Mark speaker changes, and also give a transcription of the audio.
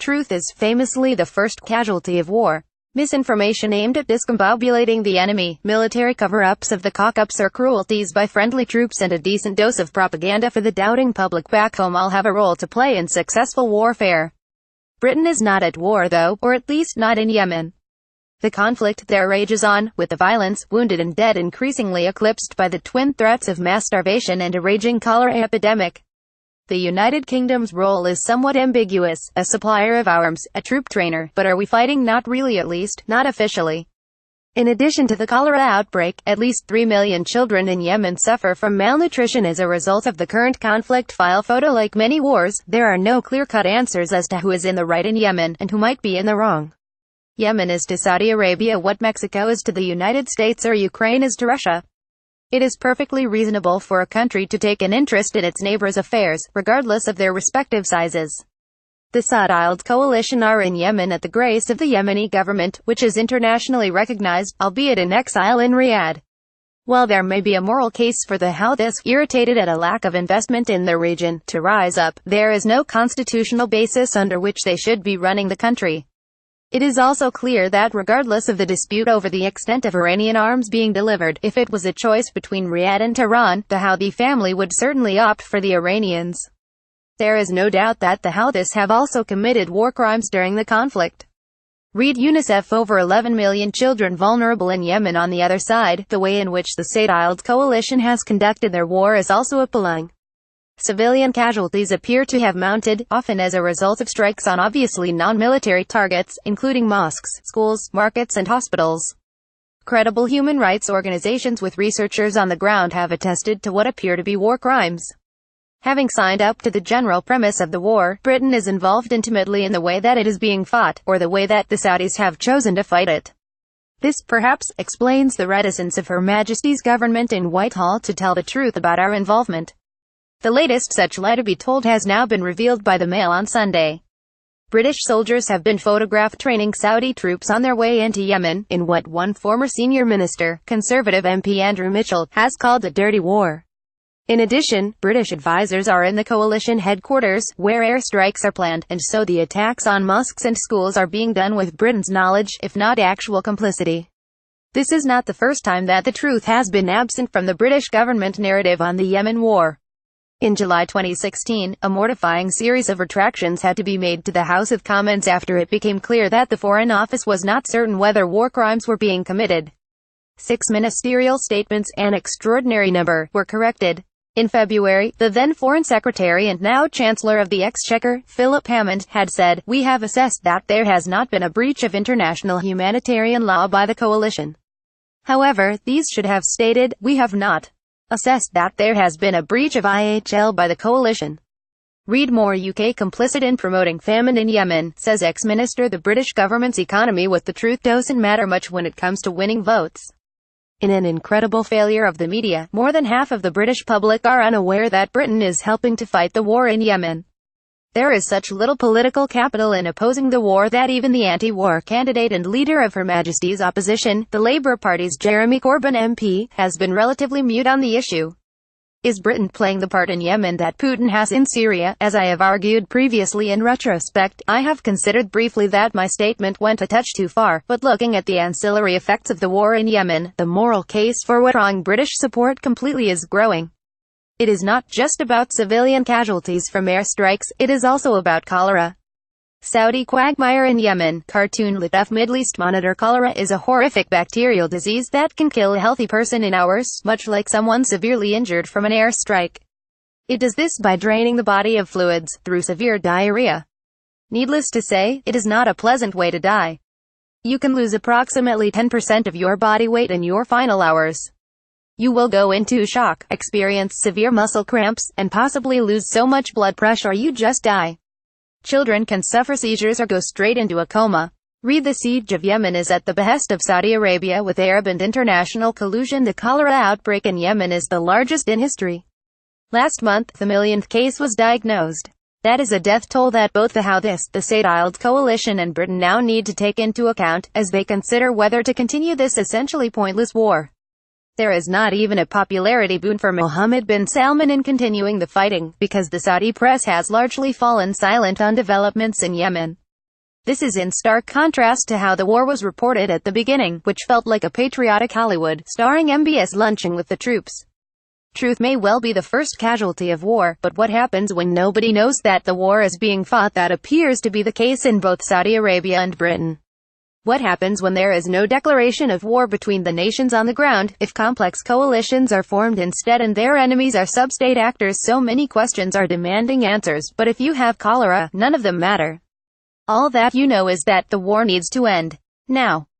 Speaker 1: Truth is famously the first casualty of war. Misinformation aimed at discombobulating the enemy, military cover-ups of the cockups or cruelties by friendly troops, and a decent dose of propaganda for the doubting public back home all have a role to play in successful warfare. Britain is not at war though, or at least not in Yemen. The conflict there rages on, with the violence, wounded and dead increasingly eclipsed by the twin threats of mass starvation and a raging cholera epidemic. The United Kingdom's role is somewhat ambiguous, a supplier of arms, a troop trainer, but are we fighting? Not really, at least, not officially. In addition to the cholera outbreak, at least 3 million children in Yemen suffer from malnutrition as a result of the current conflict. File photo. Like many wars, there are no clear-cut answers as to who is in the right in Yemen, and who might be in the wrong. Yemen is to Saudi Arabia what Mexico is to the United States or Ukraine is to Russia. It is perfectly reasonable for a country to take an interest in its neighbors' affairs, regardless of their respective sizes. The Saudi coalition are in Yemen at the grace of the Yemeni government, which is internationally recognized, albeit in exile in Riyadh. While there may be a moral case for the Houthis, irritated at a lack of investment in the region, to rise up, there is no constitutional basis under which they should be running the country. It is also clear that regardless of the dispute over the extent of Iranian arms being delivered, if it was a choice between Riyadh and Tehran, the Houthi family would certainly opt for the Iranians. There is no doubt that the Houthis have also committed war crimes during the conflict. Read UNICEF. Over 11 million children vulnerable in Yemen. On the other side, the way in which the Saudi coalition has conducted their war is also appalling. Civilian casualties appear to have mounted, often as a result of strikes on obviously non-military targets, including mosques, schools, markets and hospitals. Credible human rights organizations with researchers on the ground have attested to what appear to be war crimes. Having signed up to the general premise of the war, Britain is involved intimately in the way that it is being fought, or the way that the Saudis have chosen to fight it. This, perhaps, explains the reticence of Her Majesty's government in Whitehall to tell the truth about our involvement. The latest such lie to be told has now been revealed by the Mail on Sunday. British soldiers have been photographed training Saudi troops on their way into Yemen, in what one former senior minister, Conservative MP Andrew Mitchell, has called a dirty war. In addition, British advisors are in the coalition headquarters, where airstrikes are planned, and so the attacks on mosques and schools are being done with Britain's knowledge, if not actual complicity. This is not the first time that the truth has been absent from the British government narrative on the Yemen war. In July 2016, a mortifying series of retractions had to be made to the House of Commons after it became clear that the Foreign Office was not certain whether war crimes were being committed. 6 ministerial statements, an extraordinary number, were corrected. In February, the then Foreign Secretary and now Chancellor of the Exchequer, Philip Hammond, had said, "We have assessed that there has not been a breach of international humanitarian law by the coalition." However, these should have stated, "We have not assessed that there has been a breach of IHL by the coalition." Read more. UK complicit in promoting famine in Yemen, says ex-minister. The British government's economy with the truth doesn't matter much when it comes to winning votes. In an incredible failure of the media, more than half of the British public are unaware that Britain is helping to fight the war in Yemen. There is such little political capital in opposing the war that even the anti-war candidate and leader of Her Majesty's opposition, the Labour Party's Jeremy Corbyn MP, has been relatively mute on the issue. Is Britain playing the part in Yemen that Putin has in Syria? As I have argued previously, in retrospect, I have considered briefly that my statement went a touch too far, but looking at the ancillary effects of the war in Yemen, the moral case for withdrawing British support completely is growing. It is not just about civilian casualties from airstrikes, it is also about cholera. Saudi quagmire in Yemen. Cartoon lit. Middle East Monitor. Cholera is a horrific bacterial disease that can kill a healthy person in hours, much like someone severely injured from an airstrike. It does this by draining the body of fluids, through severe diarrhea. Needless to say, it is not a pleasant way to die. You can lose approximately 10% of your body weight in your final hours. You will go into shock, experience severe muscle cramps, and possibly lose so much blood pressure you just die. Children can suffer seizures or go straight into a coma. Read. The siege of Yemen is at the behest of Saudi Arabia with Arab and international collusion. The cholera outbreak in Yemen is the largest in history. Last month, the millionth case was diagnosed. That is a death toll that both the Houthis, the Saudi coalition and Britain now need to take into account, as they consider whether to continue this essentially pointless war. There is not even a popularity boon for Mohammed bin Salman in continuing the fighting, because the Saudi press has largely fallen silent on developments in Yemen. This is in stark contrast to how the war was reported at the beginning, which felt like a patriotic Hollywood, starring MBS lunching with the troops. Truth may well be the first casualty of war, but what happens when nobody knows that the war is being fought? That appears to be the case in both Saudi Arabia and Britain. What happens when there is no declaration of war between the nations on the ground, if complex coalitions are formed instead and their enemies are sub-state actors? So many questions are demanding answers, but if you have cholera, none of them matter. All that you know is that the war needs to end. Now.